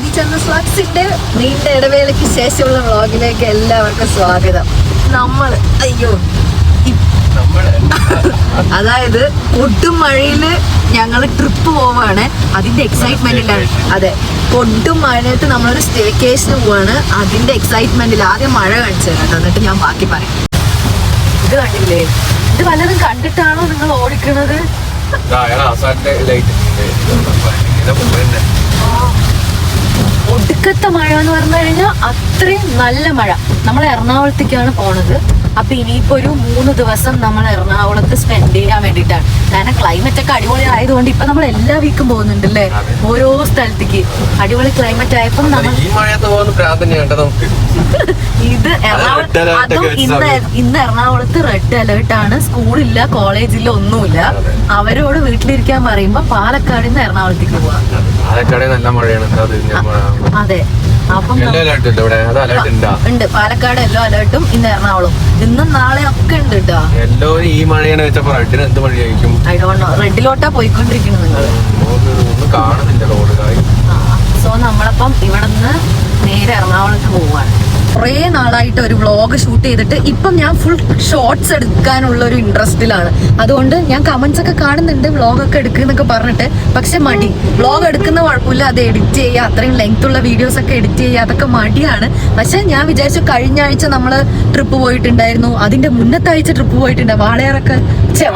ആദിചന്ദ്ര സ്ലഗ്സിന്റെ നീണ്ട ഇടവേളയ്ക്ക് ശേഷമുള്ള വ്ളോഗിലേക്ക് എല്ലാവർക്കും സ്വാഗതം. അതായത് കൊടും മഴയില് ഞങ്ങൾ ട്രിപ്പ് പോവാണ്. അതിന്റെ എക്സൈറ്റ്മെന്റിലാണ്. അതെ, കൊടും മഴയത്ത് നമ്മളൊരു സ്റ്റേക്കേഷന് പോവാണ്. അതിന്റെ എക്സൈറ്റ്മെന്റിൽ ആദ്യം മഴ കാണിച്ചു തരാം, എന്നിട്ട് ഞാൻ ബാക്കി പറയാം. ഇത് കണ്ടില്ലേ? ഇത് വല്ലതും കണ്ടിട്ടാണോ നിങ്ങൾ ഓടിക്കണത്? ഒടുക്കത്തെ മഴ എന്ന് പറഞ്ഞു കഴിഞ്ഞാൽ അത്രയും നല്ല മഴ. നമ്മൾ എറണാകുളത്തേക്കാണ് പോണത്. അപ്പൊ ഇനിയിപ്പോ ഒരു 3 ദിവസം നമ്മൾ എറണാകുളത്ത് സ്പെൻഡ് ചെയ്യാൻ വേണ്ടിയിട്ടാണ്. കാരണം ക്ലൈമറ്റ് ഒക്കെ അടിപൊളി ആയതുകൊണ്ട് ഇപ്പൊ നമ്മൾ എല്ലാ വീക്കും പോകുന്നുണ്ടല്ലേ ഓരോ സ്ഥലത്തേക്ക്. അടിപൊളി ക്ലൈമറ്റ് ആയപ്പോ നമ്മൾ ഇത് അതും ഇന്ന് എറണാകുളത്ത് റെഡ് അലേർട്ട് ആണ്. സ്കൂളില്ല, കോളേജില്ല, ഒന്നുമില്ല. അവരോട് വീട്ടിലിരിക്കാൻ പറയുമ്പോ പാലക്കാട് നിന്ന് എറണാകുളത്തേക്ക് പോവാം. അതെ, അപ്പം ഉണ്ട് പാലക്കാട് യെല്ലോ അലേർട്ടും ഇന്ന് എറണാകുളം. ഇന്നും നാളെ ഒക്കെ ഉണ്ട് കേട്ടോ. ഐ ഡോണ്ട് നോ, റെഡിലോട്ടാ പോയിക്കൊണ്ടിരിക്കുന്നത് നിങ്ങൾ. സോ നമ്മളപ്പം ഇവിടെ നിന്ന് നേരെ എറണാകുളത്ത് പോവാണ്. കുറേ നാളായിട്ട് ഒരു വ്ളോഗ് ഷൂട്ട് ചെയ്തിട്ട് ഇപ്പം ഞാൻ ഫുൾ ഷോർട്സ് എടുക്കാനുള്ള ഒരു ഇൻട്രസ്റ്റിലാണ്. അതുകൊണ്ട് ഞാൻ കമന്റ്സ് ഒക്കെ കാണുന്നുണ്ട് വ്ളോഗൊക്കെ എടുക്കുന്നൊക്കെ പറഞ്ഞിട്ട്. പക്ഷെ മടി. വ്ളോഗ് എടുക്കുന്ന കുഴപ്പമില്ല, അത് എഡിറ്റ് ചെയ്യുക, അത്രയും ലെങ്ത് ഉള്ള വീഡിയോസ് ഒക്കെ എഡിറ്റ് ചെയ്യുക, അതൊക്കെ മടിയാണ്. പക്ഷെ ഞാൻ വിചാരിച്ചു കഴിഞ്ഞ ആഴ്ച നമ്മൾ ട്രിപ്പ് പോയിട്ടുണ്ടായിരുന്നു, അതിന്റെ മുന്നത്തെ ആഴ്ച ട്രിപ്പ് പോയിട്ടുണ്ട്.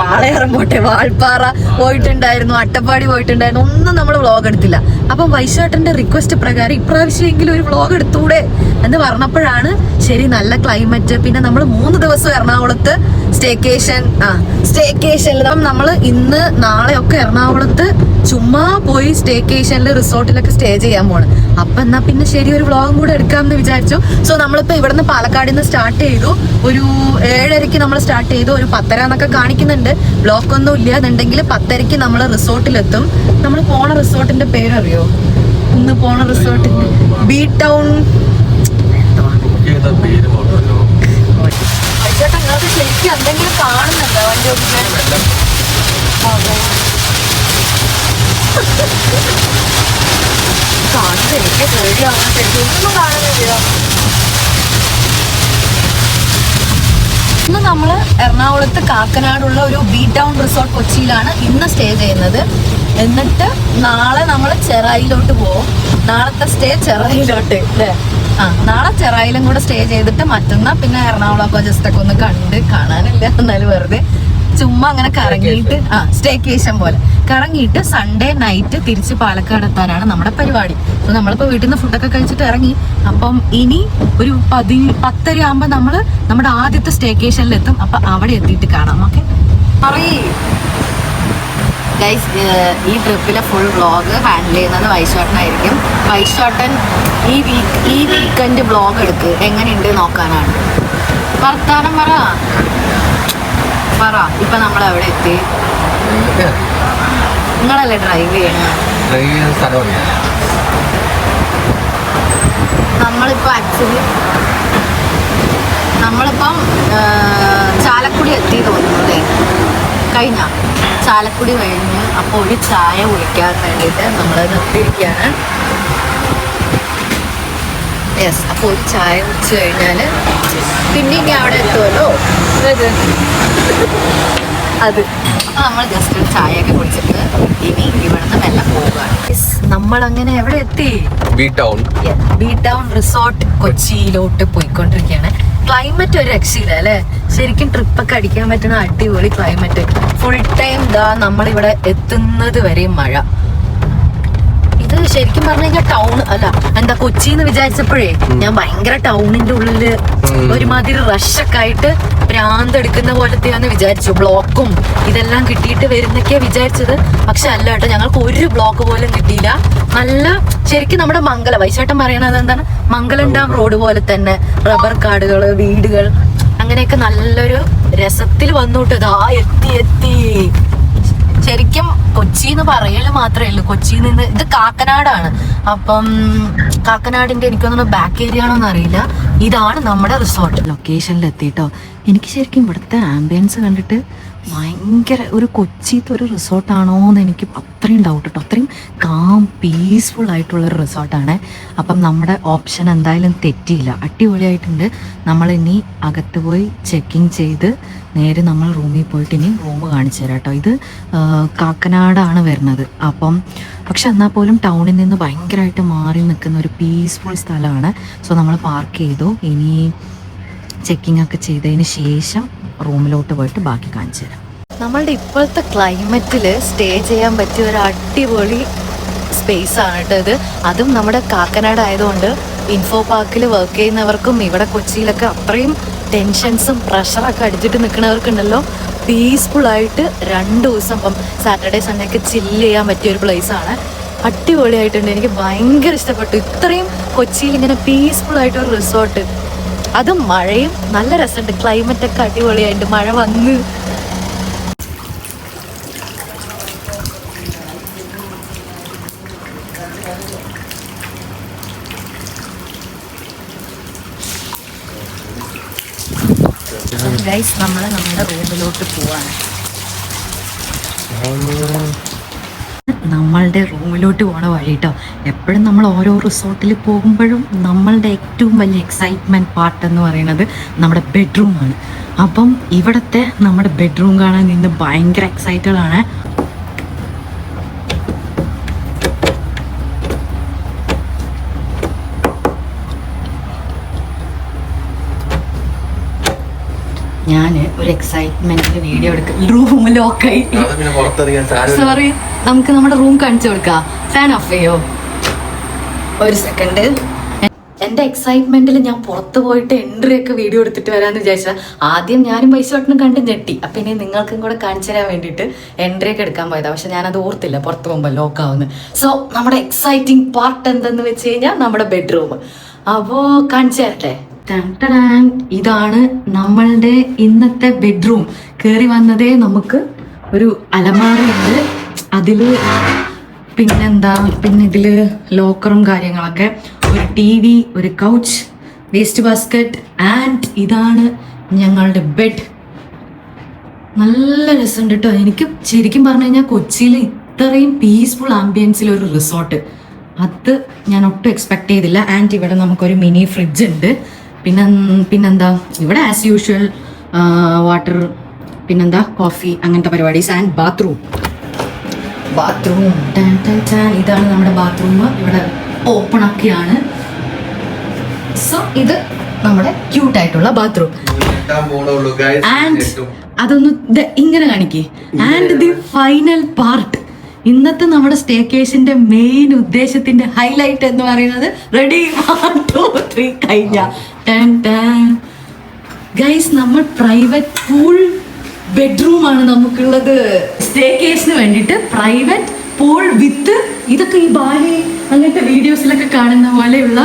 വാളയാറം പോട്ടെ, വാൾപ്പാറ പോയിട്ടുണ്ടായിരുന്നു, അട്ടപ്പാടി പോയിട്ടുണ്ടായിരുന്നു. ഒന്നും നമ്മൾ വ്ളോഗ് എടുത്തില്ല. അപ്പം വൈശാട്ടന്റെ റിക്വസ്റ്റ് പ്രകാരം ഇപ്രാവശ്യമെങ്കിലും ഒരു വ്ളോഗ് എടുത്തൂടെ എന്ന് പറഞ്ഞപ്പോഴാണ് ശരി, നല്ല ക്ലൈമറ്റ്. പിന്നെ നമ്മൾ 3 ദിവസം എറണാകുളത്ത് സ്റ്റേക്കേഷനിൽ നമ്മൾ ഇന്ന് നാളെ ഒക്കെ എറണാകുളത്ത് ചുമ്മാ പോയി സ്റ്റേക്കേഷനിൽ റിസോർട്ടിലൊക്കെ സ്റ്റേ ചെയ്യാൻ പോണ്. അപ്പൊ എന്നാ പിന്നെ ശരി, ഒരു വ്ളോഗും കൂടെ എടുക്കാമെന്ന് വിചാരിച്ചു. സോ നമ്മളിപ്പോ ഇവിടുന്ന് പാലക്കാടിൽ നിന്ന് സ്റ്റാർട്ട് ചെയ്തു. ഒരു 7:30 നമ്മൾ സ്റ്റാർട്ട് ചെയ്തു. ഒരു 10:30 എന്നൊക്കെ കാണിക്കുന്നുണ്ട്. ബ്ലോക്ക് ഒന്നും ഇല്ല എന്നുണ്ടെങ്കിൽ 10:30 നമ്മൾ റിസോർട്ടിലെത്തും. നമ്മൾ പോണ റിസോർട്ടിന്റെ പേരറിയോ? ഇന്ന് പോണ റിസോർട്ടിന്റെ ബി ടൗൺ. നിങ്ങൾക്ക് ശരിക്കും എന്തെങ്കിലും കാണുന്നുണ്ടോ വണ്ടി ഓടിക്കാൻ? കാണുന്നത് എനിക്ക് പേടിയാവുന്ന ശരിക്കും ഒന്നും കാണുന്നില്ല. ഇന്ന് നമ്മൾ എറണാകുളത്ത് കാക്കനാടുള്ള ഒരു ബി ടൗൺ റിസോർട്ട് കൊച്ചിയിലാണ് ഇന്ന് സ്റ്റേ ചെയ്യുന്നത്. എന്നിട്ട് നാളെ നമ്മൾ ചെറായിലോട്ട് പോകും. നാളത്തെ സ്റ്റേ ചെറായിലോട്ട് അല്ലേ? നാളെ ചെറായിലും കൂടെ സ്റ്റേ ചെയ്തിട്ട് മറ്റന്നാ പിന്നെ എറണാകുളമൊക്കെ ജസ്റ്റ് ഒക്കെ ഒന്ന് കാണാനില്ല, എന്നാലും വെറുതെ ചുമ്മാ അങ്ങനെ കറങ്ങിയിട്ട് സ്റ്റേക്കേഷൻ പോലെ കറങ്ങിയിട്ട് സൺഡേ നൈറ്റ് തിരിച്ച് പാലക്കാട് എത്താനാണ് നമ്മുടെ പരിപാടി. അപ്പൊ നമ്മളിപ്പോ വീട്ടിൽ നിന്ന് ഫുഡൊക്കെ കഴിച്ചിട്ട് ഇറങ്ങി. അപ്പം ഇനി ഒരു 10:30 ആകുമ്പോ നമ്മള് നമ്മുടെ ആദ്യത്തെ സ്റ്റേക്കേഷനിലെത്തും. അപ്പൊ അവിടെ എത്തിയിട്ട് കാണാം. ഓക്കെ ഗൈസ്, ഈ ട്രിപ്പിലെ ഫുൾ വ്ളോഗ് ഹാൻഡിൽ ചെയ്യുന്നത് വൈശാട്ടനായിരിക്കും. വൈശാട്ടൻ ഈ വീക്കെൻഡ് വ്ളോഗ് എടുക്ക് എങ്ങനെയുണ്ട് നോക്കാനാണ്. വർത്താനം പറ. ഇപ്പൊ നമ്മൾ എവിടെ എത്തി? നിങ്ങളല്ലേ ഡ്രൈവ് ചെയ്യണേ? നമ്മളിപ്പം ചാലക്കുടി എത്തി തോന്നുന്നതേ. കഴിഞ്ഞ ചാലക്കുടി കഴിഞ്ഞ് അപ്പോൾ ഒരു ചായ കുടിക്കാൻ വേണ്ടിയിട്ട് നമ്മൾ നിർത്തിയിരിക്കുകയാണ്. യെസ്, അപ്പോൾ ഒരു ചായ കുടിച്ച് കഴിഞ്ഞാൽ പിന്നെ ഇനി അവിടെ എത്തുമല്ലോ അത്. അപ്പോൾ നമ്മൾ ജസ്റ്റ് ഒരു ചായയൊക്കെ കുടിച്ചിട്ട് ഇനി ഇവിടുന്ന് മെല്ലെ പോവുകയാണ്. നമ്മൾ അങ്ങനെ എവിടെ എത്തി? ബി ടൗൺ റിസോർട്ട് കൊച്ചിയിലോട്ട് പോയിക്കൊണ്ടിരിക്കുകയാണ്. ക്ലൈമറ്റ് ഒരു രക്ഷയില്ല അല്ലേ? ശരിക്കും ട്രിപ്പൊക്കെ അടിക്കാൻ പറ്റുന്ന അടിപൊളി ക്ലൈമറ്റ്. ഫുൾ ടൈം നമ്മളിവിടെ എത്തുന്നത് വരെ മഴ. ഇത് ശരിക്കും പറഞ്ഞു കഴിഞ്ഞാൽ ടൗൺ അല്ല, എന്താ കൊച്ചിന്ന് വിചാരിച്ചപ്പോഴേ ഞാൻ ഭയങ്കര ടൗണിന്റെ ഉള്ളില് ഒരുമാതിരി റഷൊക്കെ ആയിട്ട് ഭ്രാന്തെടുക്കുന്ന പോലത്തെയാന്ന് വിചാരിച്ചു. ബ്ലോക്കും ഇതെല്ലാം കിട്ടിയിട്ട് വരുന്നൊക്കെയാ വിചാരിച്ചത്. പക്ഷെ അല്ല കേട്ടോ, ഞങ്ങൾക്ക് ഒരു ബ്ലോക്ക് പോലും കിട്ടിയില്ല. നല്ല ശരിക്കും നമ്മുടെ വൈശാട്ടൻ പറയണത് എന്താണ്, മംഗലം ഡാം റോഡ് പോലെ തന്നെ റബ്ബർ കാടുകള്, വീടുകൾ, അങ്ങനെയൊക്കെ നല്ലൊരു രസത്തിൽ വന്നോട്ട് ഇതാ എത്തി. ശരിക്കും കൊച്ചി എന്ന് പറയല് മാത്രമേ ഉള്ളൂ. കൊച്ചിയിൽ നിന്ന് ഇത് കാക്കനാടാണ്. അപ്പം കാക്കനാടിന്റെ എനിക്കൊന്നും ബാക്ക് ഏരിയ ആണോന്ന് അറിയില്ല. ഇതാണ് നമ്മുടെ റിസോർട്ട്. ലൊക്കേഷനിൽ എത്തിട്ടോ. എനിക്ക് ശരിക്കും ഇവിടുത്തെ ആംബിയൻസ് കണ്ടിട്ട് ഭയങ്കര ഒരു കൊച്ചിയിലത്തെ ഒരു റിസോർട്ടാണോ എന്ന് എനിക്ക് അത്രയും ഡൗട്ട് കേട്ടോ. അത്രയും പീസ്ഫുൾ ആയിട്ടുള്ളൊരു റിസോർട്ടാണ്. അപ്പം നമ്മുടെ ഓപ്ഷൻ എന്തായാലും തെറ്റിയില്ല, അടിപൊളിയായിട്ടുണ്ട്. നമ്മളിനി അകത്ത് പോയി ചെക്കിങ് ചെയ്ത് നേരെ നമ്മൾ റൂമിൽ പോയിട്ട് ഇനി റൂം കാണിച്ചു തരാം കേട്ടോ. ഇത് കാക്കനാടാണ് വരുന്നത്. അപ്പം പക്ഷെ എന്നാൽ പോലും ടൗണിൽ നിന്ന് ഭയങ്കരമായിട്ട് മാറി നിൽക്കുന്ന ഒരു പീസ്ഫുൾ സ്ഥലമാണ്. സോ നമ്മൾ പാർക്ക് ചെയ്തു. ഇനി ചെക്കിംഗ് ഒക്കെ ചെയ്തതിന് ശേഷം റൂമിലോട്ട് പോയിട്ട് ബാക്കി കാണിച്ചു തരാം. നമ്മളുടെ ഇപ്പോഴത്തെ ക്ലൈമറ്റിൽ സ്റ്റേ ചെയ്യാൻ പറ്റിയ ഒരു അടിപൊളി സ്പേസ് ആണ് കേട്ടോ ഇത്. അതും നമ്മുടെ കാക്കനാട് ആയതുകൊണ്ട് ഇൻഫോ പാർക്കിൽ വർക്ക് ചെയ്യുന്നവർക്കും ഇവിടെ കൊച്ചിയിലൊക്കെ അത്രയും ടെൻഷൻസും പ്രഷറൊക്കെ അടിച്ചിട്ട് നിൽക്കുന്നവർക്കുണ്ടല്ലോ, പീസ്ഫുള്ളായിട്ട് 2 ദിവസം ഇപ്പം സാറ്റർഡേ സൺഡേ ഒക്കെ ചില്ല് ചെയ്യാൻ പറ്റിയ ഒരു പ്ലേസാണ്. അടിപൊളിയായിട്ടുണ്ട്. എനിക്ക് ഭയങ്കര ഇഷ്ടപ്പെട്ടു. ഇത്രയും കൊച്ചിയിൽ ഇങ്ങനെ പീസ്ഫുള്ളായിട്ടൊരു റിസോർട്ട്, അതും മഴയും നല്ല രസമുണ്ട്. ക്ലൈമറ്റൊക്കെ അടിപൊളിയായിട്ട് മഴ വന്ന് ഗൈസ് നമ്മൾ നമ്മുടെ റൂമിലോട്ട് പോവാണ്. നമ്മളുടെ റൂമിലോട്ട് പോണ വഴി കേട്ടോ. എപ്പോഴും നമ്മൾ ഓരോ റിസോർട്ടിൽ പോകുമ്പോഴും നമ്മളുടെ ഏറ്റവും വലിയ എക്സൈറ്റ്മെൻറ്റ് പാർട്ട് എന്ന് പറയുന്നത് നമ്മുടെ ബെഡ്റൂമാണ്. അപ്പം ഇവിടുത്തെ നമ്മുടെ ബെഡ്റൂം കാണാൻ നിന്ന് ഭയങ്കര എക്സൈറ്റഡ് ആണ്. ഞാൻ ഒരു എക്സൈറ്റ്മെന്റിൽ വീഡിയോ എടുക്കും. റൂം ലോക്കായി, സോറി. നമുക്ക് നമ്മുടെ റൂം കാണിച്ചു കൊടുക്കാം. ഫാൻ ഓഫ് ചെയ്യോ ഒരു സെക്കൻഡ്. എൻ്റെ എക്സൈറ്റ്മെന്റിൽ ഞാൻ പുറത്ത് പോയിട്ട് എൻട്രി ഒക്കെ വീഡിയോ എടുത്തിട്ട് വരാമെന്ന് വിചാരിച്ചാൽ ആദ്യം ഞാനും പൈസ വട്ടനും കണ്ട് ഞെട്ടി. അപ്പം ഇനി നിങ്ങൾക്കും കൂടെ കാണിച്ചു തരാൻ വേണ്ടിയിട്ട് എൻട്രി ഒക്കെ എടുക്കാൻ പോയതാണ്. പക്ഷെ ഞാനത് ഓർത്തില്ല പുറത്ത് പോകുമ്പോൾ ലോക്കാവുന്നു. സോ നമ്മുടെ എക്സൈറ്റിംഗ് പാർട്ട് എന്തെന്ന് വെച്ച് കഴിഞ്ഞാൽ നമ്മുടെ ബെഡ്റൂം. അപ്പോൾ കാണിച്ചു തരട്ടെ. ഇതാണ് നമ്മളുടെ ഇന്നത്തെ ബെഡ്റൂം. കയറി വന്നതേ നമുക്ക് ഒരു അലമാരയുണ്ട്, അതില് പിന്നെന്താ, പിന്നെ ഇതില് ലോക്കറും കാര്യങ്ങളൊക്കെ, ഒരു TV, ഒരു കൗച്ച്, വേസ്റ്റ് ബാസ്ക്കറ്റ്, ആൻഡ് ഇതാണ് ഞങ്ങളുടെ ബെഡ്. നല്ല രസമുണ്ട് കേട്ടോ. എനിക്ക് ശരിക്കും പറഞ്ഞു കഴിഞ്ഞാൽ കൊച്ചിയിൽ ഇത്രയും പീസ്ഫുൾ ആംബിയൻസിലൊരു റിസോർട്ട് അത് ഞാൻ ഒട്ടും എക്സ്പെക്ട് ചെയ്തില്ല. ആൻഡ് ഇവിടെ നമുക്കൊരു മിനി ഫ്രിഡ്ജ് ഉണ്ട്. പിന്നെന്താ ഇവിടെ ആസ് യൂഷ്വൽ വാട്ടർ, പിന്നെന്താ കോഫി, അങ്ങനത്തെ പരിപാടീസ്. ആൻഡ് ബാത്റൂം ഇതാണ് നമ്മുടെ ബാത്റൂം. ഇവിടെ ഓപ്പൺ ഒക്കെയാണ്. സോ ഇത് നമ്മുടെ ക്യൂട്ടായിട്ടുള്ള ബാത്റൂം. ആൻഡ് അതൊന്ന് ഇങ്ങനെ കാണിക്കേ. ആൻഡ് ദി ഫൈനൽ പാർട്ട്, ഇന്നത്തെ നമ്മുടെ സ്റ്റേക്കേഷന്റെ മെയിൻ ഉദ്ദേശത്തിന്റെ ഹൈലൈറ്റ് എന്ന് പറയുന്നത് റെഡി 1 2 3 കഴിഞ്ഞ ഗൈസ്, നമ്മൾ പ്രൈവറ്റ് പൂൾ ബെഡ്റൂമാണ് നമുക്കുള്ളത്. സ്റ്റേക്കേഷന് വേണ്ടിയിട്ട് പ്രൈവറ്റ് പൂൾ വിത്ത് ഇതൊക്കെ ഈ ബാലി അങ്ങനത്തെ വീഡിയോസിലൊക്കെ കാണുന്ന പോലെയുള്ള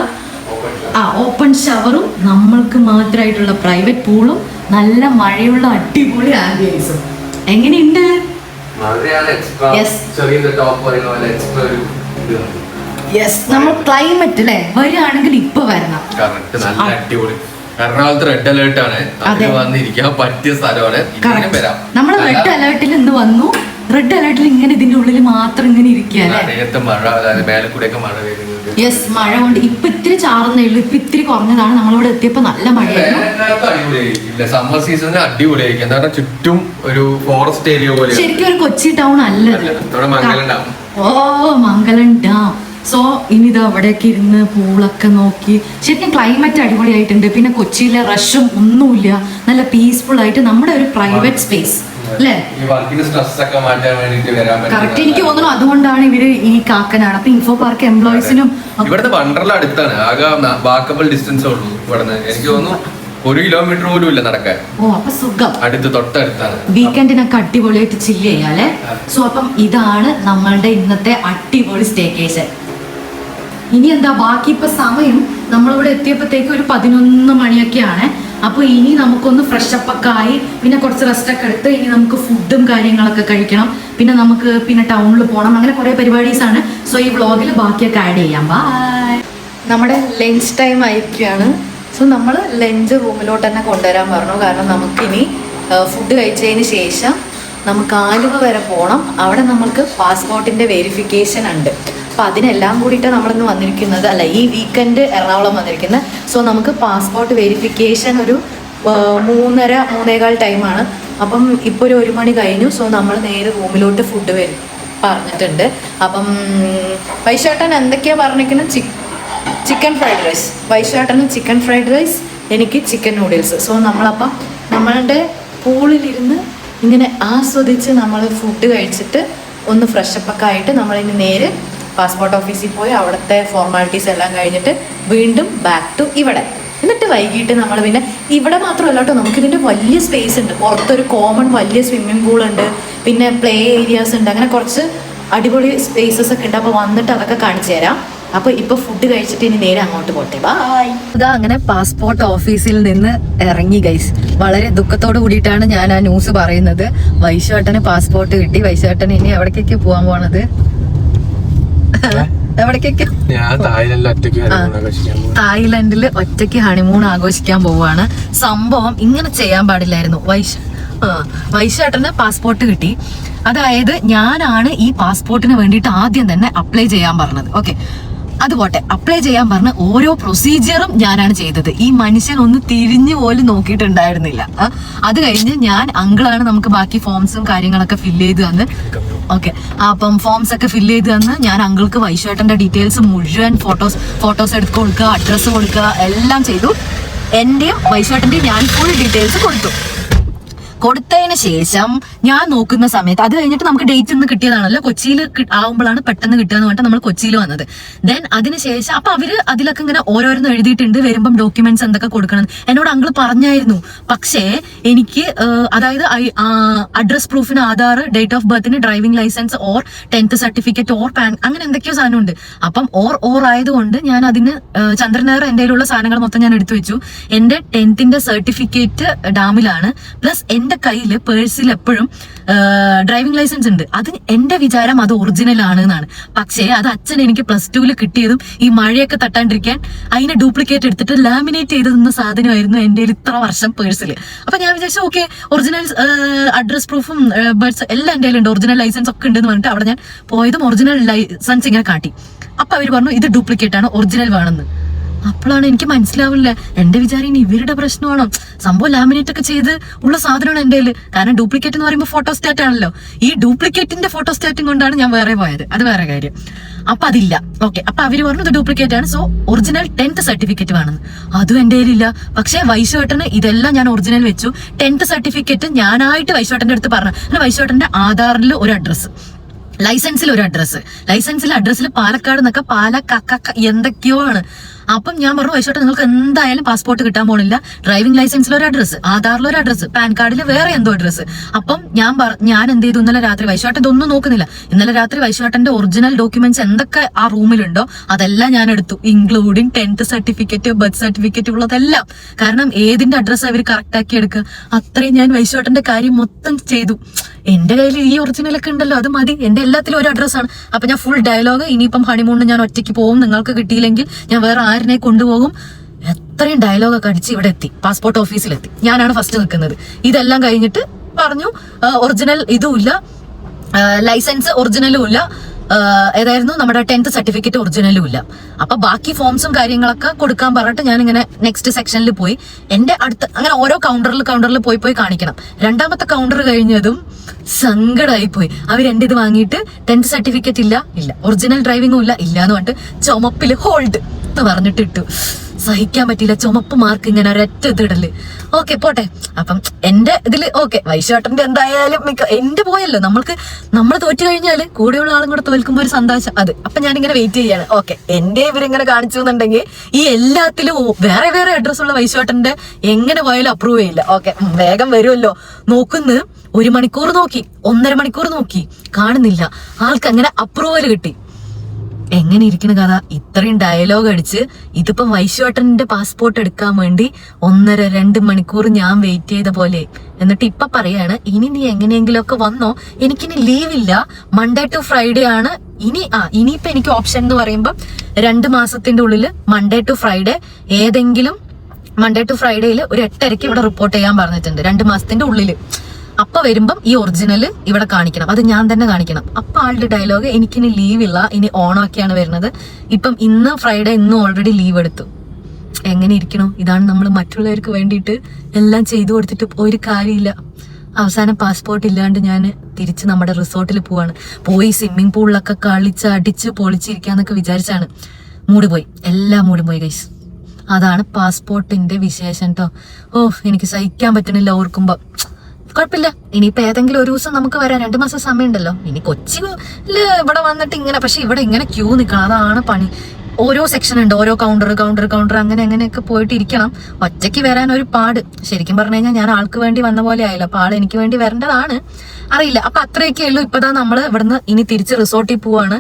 ഓപ്പൺ ഷവറും നമ്മൾക്ക് മാത്രമായിട്ടുള്ള പ്രൈവറ്റ് പൂളും നല്ല മഴയുള്ള അടിപൊളി ആംബിയൻസും. എങ്ങനെയുണ്ട്? നമ്മൾ ക്ലൈമറ്റ് അല്ലേ വരികയാണെങ്കിൽ ഇപ്പൊ വരണം. എറണാകുളത്ത് റെഡ് അലേർട്ട് ആണ്, വന്നിരിക്കാൻ പറ്റിയ സ്ഥലമാണ്. നമ്മൾ റെഡ് അലേർട്ടിൽ ഇന്ന് വന്നു. റെഡ് അലേർട്ടിൽ ഇങ്ങനെ ഇതിന്റെ ഉള്ളിൽ മാത്രം ഇങ്ങനെ ഇരിക്കുകയല്ലേ. മഴ, മേലക്കൂടെയൊക്കെ മഴ വരുന്നത്. യെസ്, മഴ കൊണ്ട് ഇപ്പൊ ഇത്തിരി ചാറുന്നേ ഉള്ളൂ. ഇപ്പൊ ഇത്തിരി കുറഞ്ഞതാണ്. നമ്മളിവിടെ എത്തിയപ്പോ നല്ല മഴയായിരുന്നു. സമ്മർ സീസണിൽ അടിപൊളിയായിരിക്കും. എന്താ പറയുക, ചുറ്റും ഒരു ഫോറസ്റ്റ് ഏരിയ പോലെ. ശരിക്കും ഒരു കൊച്ചി ടൗൺ അല്ലത്. മംഗലം ഡാം. സോ ഇനി ഇത് അവിടെയൊക്കെ ഇരുന്ന് പൂളൊക്കെ നോക്കി ശരിക്കും ക്ലൈമറ്റ് അടിപൊളിയായിട്ടുണ്ട്. പിന്നെ കൊച്ചിയിലെ റഷും ഒന്നുമില്ല, നല്ല പീസ്ഫുൾ ആയിട്ട് നമ്മുടെ ഒരു പ്രൈവറ്റ് സ്പേസ് അല്ലേ. കറക്റ്റ് എനിക്ക് തോന്നുന്നു അതുകൊണ്ടാണ് ഇവര് ഈ കാക്കനാട്. അപ്പൊ ഇൻഫോ പാർക്ക് എംപ്ലോയീസിനും ഇവിടുത്തെ വണ്ടർല അടുത്താണ്. ആകെ വാക്കബിൾ ഡിസ്റ്റൻസ് ഉള്ളൂ ഇവിടുന്ന്. എനിക്ക് തോന്നുന്നു 1 കിലോമീറ്റർ പോലും ഇല്ല നടക്കാൻ. ഓ, അപ്പൊ സുഖം. തൊട്ടടുത്താണ്. വീക്കെൻഡിനൊക്കെ അടിപൊളിയായിട്ട് ചില്ല് ചെയ്യാല്ലേ. സോ അപ്പം ഇതാണ് നമ്മളുടെ ഇന്നത്തെ അടിപൊളി സ്റ്റേക്കേഷൻ. ഇനി എന്താ ബാക്കി? ഇപ്പൊ സമയം നമ്മളിവിടെ എത്തിയപ്പോഴത്തേക്ക് ഒരു 11 മണിയൊക്കെയാണ്. അപ്പോൾ ഇനി നമുക്കൊന്ന് ഫ്രഷപ്പ് ഒക്കെ ആയി പിന്നെ കുറച്ച് റെസ്റ്റ് ഒക്കെ എടുത്ത് ഇനി നമുക്ക് ഫുഡും കാര്യങ്ങളൊക്കെ കഴിക്കണം. പിന്നെ നമുക്ക് പിന്നെ ടൗണിൽ പോകണം. അങ്ങനെ കുറേ പരിപാടീസാണ്. സോ ഈ വ്ളോഗിൽ ബാക്കിയൊക്കെ ആഡ് ചെയ്യാം. ബൈ. നമ്മുടെ ലഞ്ച് ടൈം ആയിരിക്കുകയാണ്. സോ നമ്മൾ ലഞ്ച് റൂമിലോട്ട് തന്നെ കൊണ്ടുവരാൻ പറഞ്ഞു. കാരണം നമുക്കിനി ഫുഡ് കഴിച്ചതിന് ശേഷം നമുക്ക് ആലുവ വരെ പോകണം. അവിടെ നമുക്ക് പാസ്പോർട്ടിൻ്റെ വെരിഫിക്കേഷൻ ഉണ്ട്. അപ്പോൾ അതിനെല്ലാം കൂടിയിട്ട് നമ്മളിന്ന് വന്നിരിക്കുന്നത്, അല്ല ഈ വീക്കെൻഡ് എറണാകുളം വന്നിരിക്കുന്നത്. സോ നമുക്ക് പാസ്പോർട്ട് വെരിഫിക്കേഷൻ ഒരു 3:30-3:15 ടൈമാണ്. അപ്പം ഇപ്പോൾ ഒരു 1 മണി കഴിഞ്ഞു. സോ നമ്മൾ നേരെ റൂമിലോട്ട് ഫുഡ് പറഞ്ഞിട്ടുണ്ട്. അപ്പം വൈശാട്ടൻ എന്തൊക്കെയാണ് പറഞ്ഞിരിക്കുന്നത്? Chicken fried rice. വൈശാട്ടന് ചിക്കൻ ഫ്രൈഡ് റൈസ്, എനിക്ക് ചിക്കൻ നൂഡിൽസ്. സോ നമ്മളപ്പം നമ്മളുടെ പൂളിലിരുന്ന് ഇങ്ങനെ ആസ്വദിച്ച് നമ്മൾ ഫുഡ് കഴിച്ചിട്ട് ഒന്ന് ഫ്രഷപ്പൊക്കെ ആയിട്ട് നമ്മളിനി നേരെ പാസ്പോർട്ട് ഓഫീസിൽ പോയി അവിടുത്തെ ഫോർമാലിറ്റീസ് എല്ലാം കഴിഞ്ഞിട്ട് വീണ്ടും ബാക്ക് ടു ഇവിടെ. എന്നിട്ട് വൈകിട്ട് നമ്മൾ പിന്നെ ഇവിടെ മാത്രമല്ല കേട്ടോ, നമുക്കിതിൻ്റെ വലിയ സ്പേസ് ഉണ്ട്. പുറത്തൊരു കോമൺ വലിയ സ്വിമ്മിംഗ് പൂൾ ഉണ്ട്, പിന്നെ പ്ലേ ഏരിയാസ് ഉണ്ട്, അങ്ങനെ കുറച്ച് അടിപൊളി സ്പേസസ് ഒക്കെ ഉണ്ട്. അപ്പോൾ വന്നിട്ട് അതൊക്കെ കാണിച്ചു തരാം. അപ്പോൾ ഇപ്പോൾ ഫുഡ് കഴിച്ചിട്ട് ഇനി നേരെ അങ്ങോട്ട് പോട്ടെ. ബായ്. ഇതാ അങ്ങനെ പാസ്പോർട്ട് ഓഫീസിൽ നിന്ന് ഇറങ്ങി ഗൈസ്. വളരെ ദുഃഖത്തോട് കൂടിയിട്ടാണ് ഞാൻ ആ ന്യൂസ് പറയുന്നത്. വൈശാട്ടന് പാസ്പോർട്ട് കിട്ടി. വൈശാട്ടന് ഇനി എവിടേക്കൊക്കെ പോകാൻ പോണത്? എവിടേക്കൊക്കെ? തായ്ലൻഡിൽ ഒറ്റയ്ക്ക് ഹണിമൂൺ ആഘോഷിക്കാൻ പോവാണ്. സംഭവം ഇങ്ങനെ ചെയ്യാൻ പാടില്ലായിരുന്നു. വൈശാട്ടന് പാസ്പോർട്ട് കിട്ടി. അതായത് ഞാനാണ് ഈ പാസ്പോർട്ടിന് വേണ്ടിയിട്ട് ആദ്യം തന്നെ അപ്ലൈ ചെയ്യാൻ പറഞ്ഞത്. ഓക്കെ, അത് പോട്ടെ. അപ്ലൈ ചെയ്യാൻ പറഞ്ഞ ഓരോ പ്രൊസീജിയറും ഞാനാണ് ചെയ്തത്. ഈ മനുഷ്യൻ ഒന്ന് തിരിഞ്ഞു പോലും നോക്കിയിട്ടുണ്ടായിരുന്നില്ല. അത് കഴിഞ്ഞ് ഞാൻ അങ്കിളാണ് നമുക്ക് ബാക്കി ഫോംസും കാര്യങ്ങളൊക്കെ ഫില്ല് ചെയ്ത് തന്ന്. ഓക്കെ, അപ്പം ഫോംസ് ഒക്കെ ഫില്ല് ചെയ്ത് തന്ന് ഞാൻ അങ്കിൾക്ക് വൈശാട്ടന്റെ ഡീറ്റെയിൽസ് മുഴുവൻ ഫോട്ടോസ് എടുത്ത് കൊടുക്കുക, അഡ്രസ്സ് കൊടുക്കുക, എല്ലാം ചെയ്തു. എന്റെയും വൈശാട്ടന്റെയും ഞാൻ ഫുൾ ഡീറ്റെയിൽസ് കൊടുത്തതിന് ശേഷം ഞാൻ നോക്കുന്ന സമയത്ത്, അത് കഴിഞ്ഞിട്ട് നമുക്ക് ഡേറ്റ് ഇന്ന് കിട്ടിയതാണല്ലോ, കൊച്ചിയിൽ ആവുമ്പോഴാണ് പെട്ടെന്ന് കിട്ടുകയെന്ന് പറഞ്ഞിട്ട് നമ്മൾ കൊച്ചിയിൽ വന്നത്. ദെൻ അതിനുശേഷം അപ്പൊ അവര് അതിലൊക്കെ ഇങ്ങനെ ഓരോരോന്ന് എഴുതിയിട്ടുണ്ട്, വരുമ്പം ഡോക്യുമെന്റ്സ് എന്തൊക്കെ കൊടുക്കണം എന്നോട് അങ്കിൾ പറഞ്ഞായിരുന്നു. പക്ഷേ എനിക്ക് അതായത് അഡ്രസ് പ്രൂഫിന് ആധാർ, ഡേറ്റ് ഓഫ് ബർത്തിന് driving licence or 10th certificate or PAN, അങ്ങനെ എന്തൊക്കെയോ സാധനമുണ്ട്. അപ്പം ഓർ ആയതുകൊണ്ട് ഞാൻ അതിന് ചന്ദ്രനഗർ എൻ്റെ കയ്യിലുള്ള സാധനങ്ങൾ മൊത്തം ഞാൻ എടുത്തു വെച്ചു. എന്റെ 10th സർട്ടിഫിക്കറ്റ് ഡാമിലാണ്. പ്ലസ് എന്റെ കയ്യിൽ പേഴ്സിൽ എപ്പോഴും ഡ്രൈവിംഗ് ലൈസൻസ് ഉണ്ട്. അത് എന്റെ വിചാരം അത് ഒറിജിനൽ ആണ് എന്നാണ്. പക്ഷേ അത് അച്ഛൻ എനിക്ക് +2 കിട്ടിയതും ഈ മഴയൊക്കെ തട്ടാണ്ടിരിക്കാൻ അതിനെ ഡ്യൂപ്ലിക്കേറ്റ് എടുത്തിട്ട് ലാമിനേറ്റ് ചെയ്ത് തന്ന സാധനമായിരുന്നു എന്റെ ഇത്ര വർഷം പേഴ്സിൽ. അപ്പൊ ഞാൻ വിചാരിച്ചു ഓക്കെ, ഒറിജിനൽ അഡ്രസ് പ്രൂഫും ബർത്ത് എല്ലാം എന്റെ കയ്യിലുണ്ട്, ഒറിജിനൽ ലൈസൻസ് ഒക്കെ ഉണ്ടെന്ന് പറഞ്ഞിട്ട് അവിടെ ഞാൻ പോയതും ഒറിജിനൽ ലൈസൻസ് ഇങ്ങനെ കാട്ടി. അപ്പൊ അവർ പറഞ്ഞു ഇത് ഡ്യൂപ്ലിക്കേറ്റ് ആണ്, ഒറിജിനൽ വേണമെന്ന്. അപ്പോഴാണ് എനിക്ക് മനസ്സിലാവില്ല, എന്റെ വിചാരം ഇനി ഇവരുടെ പ്രശ്നമാണോ, സംഭവം ലാമിനേറ്റ് ഒക്കെ ചെയ്ത് ഉള്ള സാധനമാണ് എന്റെ കയ്യിൽ. കാരണം ഡ്യൂപ്ലിക്കേറ്റ് എന്ന് പറയുമ്പോൾ ഫോട്ടോസ്റ്റാറ്റ് ആണല്ലോ. ഈ ഡ്യൂപ്ലിക്കേറ്റിന്റെ ഫോട്ടോസ്റ്റാറ്റും കൊണ്ടാണ് ഞാൻ വേറെ പോയത്, അത് വേറെ കാര്യം. അപ്പൊ അതില്ല. ഓക്കെ, അപ്പൊ അവര് പറഞ്ഞു ഇത് ഡ്യൂപ്ലിക്കേറ്റ് ആണ്, സോ ഒറിജിനൽ 10th സർട്ടിഫിക്കറ്റ് വേണമെന്ന്. അതും എന്റെ കയ്യിലില്ല. പക്ഷെ വൈശോട്ടന് ഇതെല്ലാം ഞാൻ ഒറിജിനൽ വെച്ചു. 10th സർട്ടിഫിക്കറ്റ് ഞാനായിട്ട് വൈശോട്ടന്റെ അടുത്ത് പറഞ്ഞു. പിന്നെ വൈശോട്ടന്റെ ആധാറിൽ ഒരു അഡ്രസ്സ്, ലൈസൻസിൽ ഒരു അഡ്രസ്സ്, ലൈസൻസിലെ അഡ്രസ്സിൽ പാലക്കാട് എന്നൊക്കെ എന്തൊക്കെയോ ആണ്. അപ്പം ഞാൻ പറഞ്ഞു വൈശോട്ടെ നിങ്ങൾക്ക് എന്തായാലും പാസ്പോർട്ട് കിട്ടാൻ പോണില്ല, ഡ്രൈവിംഗ് ലൈസൻസിൽ ഒരു അഡ്രസ്സ്, ആധാറിൽ ഒരു അഡ്രസ്സ്, പാൻ കാർഡിൽ വേറെ എന്തോ അഡ്രസ്സ്. അപ്പം ഞാൻ എന്ത് ചെയ്തു, ഇന്നലെ രാത്രി വൈശോട്ടൻ ഇതൊന്നും നോക്കുന്നില്ല, ഇന്നലെ രാത്രി വൈശോട്ടന്റെ ഒറിജിനൽ ഡോക്യുമെന്റ്സ് എന്തൊക്കെ ആ റൂമിലുണ്ടോ അതെല്ലാം ഞാൻ എടുത്തു, including 10th certificate, birth certificate ഉള്ളതെല്ലാം. കാരണം ഏതിന്റെ അഡ്രസ്സ് അവർ കറക്റ്റ് ആക്കി എടുക്കുക, അത്രയും ഞാൻ വൈശോട്ടന്റെ കാര്യം മൊത്തം ചെയ്തു. എന്റെ കയ്യിൽ ഈ ഒറിജിനലൊക്കെ ഉണ്ടല്ലോ, അത് മതി, എന്റെ എല്ലാത്തിലും ഒരു അഡ്രസ്സാണ്. അപ്പൊ ഞാൻ ഫുൾ ഡയലോഗ്, ഇനിയിപ്പം ഹണിമൂണിന് ഞാൻ ഒറ്റയ്ക്ക് പോകും, നിങ്ങൾക്ക് കിട്ടിയില്ലെങ്കിൽ ഞാൻ വേറെ ആരിനെ കൊണ്ടുപോകും, എത്രയും ഡയലോഗൊക്കെ അടിച്ച് ഇവിടെ എത്തി, പാസ്പോർട്ട് ഓഫീസിലെത്തി. ഞാനാണ് ഫസ്റ്റ് നിൽക്കുന്നത്. ഇതെല്ലാം കഴിഞ്ഞിട്ട് പറഞ്ഞു ഒറിജിനൽ ഇതും ഇല്ല, ലൈസൻസ് ഒറിജിനലും ഇല്ല, ഏതായിരുന്നു നമ്മുടെ 10th സർട്ടിഫിക്കറ്റ് ഒറിജിനലും ഇല്ല. അപ്പൊ ബാക്കി ഫോംസും കാര്യങ്ങളൊക്കെ കൊടുക്കാൻ പറഞ്ഞിട്ട് ഞാൻ ഇങ്ങനെ നെക്സ്റ്റ് സെക്ഷനിൽ പോയി. എന്റെ അടുത്ത് അങ്ങനെ ഓരോ കൗണ്ടറിൽ പോയി കാണിക്കണം. രണ്ടാമത്തെ കൗണ്ടർ കഴിഞ്ഞതും സങ്കടമായി പോയി. അവരെന്റെ ഇത് വാങ്ങിയിട്ട് 10th സർട്ടിഫിക്കറ്റ് ഇല്ല, ഒറിജിനൽ ഡ്രൈവിംഗും ഇല്ല എന്ന് പറഞ്ഞിട്ട് ചുമപ്പില് ഹോൾഡ് എന്ന് പറഞ്ഞിട്ട് ഇട്ടു. സഹിക്കാൻ പറ്റിയില്ല, ചുമപ്പ് മാർക്ക് ഇങ്ങനെ ഒരൊറ്റ ഇതിടല്. ഓക്കെ പോട്ടെ. അപ്പം എന്റെ ഇതില് ഓക്കെ, വൈശാട്ടന്റെ എന്തായാലും എന്റെ പോയല്ലോ, നമ്മൾ തോറ്റു കഴിഞ്ഞാല് കൂടെയുള്ള ആളും കൂടെ തോൽക്കുമ്പോ ഒരു സന്തോഷം അത്. അപ്പൊ ഞാനിങ്ങനെ വെയിറ്റ് ചെയ്യാണ്. ഓക്കെ, എന്റെ ഇവരിങ്ങനെ കാണിച്ചു എന്നുണ്ടെങ്കിൽ ഈ എല്ലാത്തിലും വേറെ വേറെ അഡ്രസ് ഉള്ള വൈശാട്ടന്റെ എങ്ങനെ പോയാലും അപ്രൂവ് ചെയ്യില്ല. ഓക്കെ, വേഗം വരുമല്ലോ നോക്കുന്നു. 1 മണിക്കൂർ നോക്കി, 1.5 മണിക്കൂർ നോക്കി, കാണുന്നില്ല. ആൾക്ക് അങ്ങനെ അപ്രൂവൽ കിട്ടി. എങ്ങനെ ഇരിക്കുന്ന കഥ, ഇത്രയും ഡയലോഗ് അടിച്ച് ഇതിപ്പം വൈശോട്ടന്റെ പാസ്പോർട്ട് എടുക്കാൻ വേണ്ടി 1.5-2 മണിക്കൂർ ഞാൻ വെയിറ്റ് ചെയ്ത പോലെ. എന്നിട്ട് ഇപ്പൊ പറയാണ് ഇനി നീ എങ്ങനെയെങ്കിലും ഒക്കെ വന്നോ, എനിക്കിനി ലീവില്ല, മൺഡേ ടു ഫ്രൈഡേ ആണ് ഇനിയിപ്പൊ എനിക്ക് ഓപ്ഷൻ എന്ന് പറയുമ്പോൾ 2 മാസത്തിന്റെ ഉള്ളിൽ മൺഡേ ടു ഫ്രൈഡേ ഏതെങ്കിലും മൺഡേ ടു ഫ്രൈഡേയിൽ ഒരു 8:30 ഇവിടെ റിപ്പോർട്ട് ചെയ്യാൻ പറഞ്ഞിട്ടുണ്ട്, 2 മാസത്തിന്റെ ഉള്ളിൽ. അപ്പൊ വരുമ്പം ഈ ഒറിജിനൽ ഇവിടെ കാണിക്കണം, അത് ഞാൻ തന്നെ കാണിക്കണം. അപ്പൊ ആളുടെ ഡയലോഗ്, എനിക്കിനി ലീവ് ഇല്ല, ഇനി ഓണമൊക്കെയാണ് വരുന്നത്, ഇപ്പം ഇന്ന് ഫ്രൈഡേ, ഇന്ന് ഓൾറെഡി ലീവ് എടുത്തു. എങ്ങനെ ഇരിക്കണോ? ഇതാണ് നമ്മൾ മറ്റുള്ളവർക്ക് വേണ്ടിയിട്ട് എല്ലാം ചെയ്തു കൊടുത്തിട്ട് ഒരു കാര്യമില്ല. അവസാനം പാസ്പോർട്ട് ഇല്ലാണ്ട് ഞാൻ തിരിച്ച് നമ്മുടെ റിസോർട്ടിൽ പോയി സ്വിമ്മിംഗ് പൂളിലൊക്കെ കളിച്ച് അടിച്ച് പൊളിച്ചിരിക്കാന്നൊക്കെ വിചാരിച്ചാണ്. മൂഡ് പോയി, എല്ലാം മൂഡ് പോയി ഗൈസ്. അതാണ് പാസ്പോർട്ടിന്റെ വിശേഷം കേട്ടോ. എനിക്ക് സഹിക്കാൻ പറ്റണില്ല ഓർക്കുമ്പോ. കുഴപ്പമില്ല, ഇനിയിപ്പോ ഏതെങ്കിലും ഒരു ദിവസം നമുക്ക് വരാൻ 2 മാസം സമയമുണ്ടല്ലോ. ഇനി കൊച്ചിയില് ഇവിടെ വന്നിട്ട് ഇങ്ങനെ, പക്ഷെ ഇവിടെ ഇങ്ങനെ ക്യൂ നിൽക്കണം, അതാണ് പണി. ഓരോ സെക്ഷൻ ഉണ്ട്, ഓരോ കൗണ്ടർ അങ്ങനെയൊക്കെ പോയിട്ട് ഇരിക്കണം. ഒറ്റയ്ക്ക് വരാൻ ഒരു പാട്. ശരിക്കും പറഞ്ഞു കഴിഞ്ഞാൽ ഞാൻ ആൾക്ക് വേണ്ടി വന്ന പോലെ ആയില്ല, അപ്പൊ ആൾ എനിക്ക് വേണ്ടി വരേണ്ടതാണ്. അറിയില്ല. അപ്പൊ അത്രയൊക്കെ ഉള്ളൂ. ഇപ്പതാ നമ്മള് ഇവിടുന്ന് ഇനി തിരിച്ച് റിസോർട്ടിൽ പോവാണ്.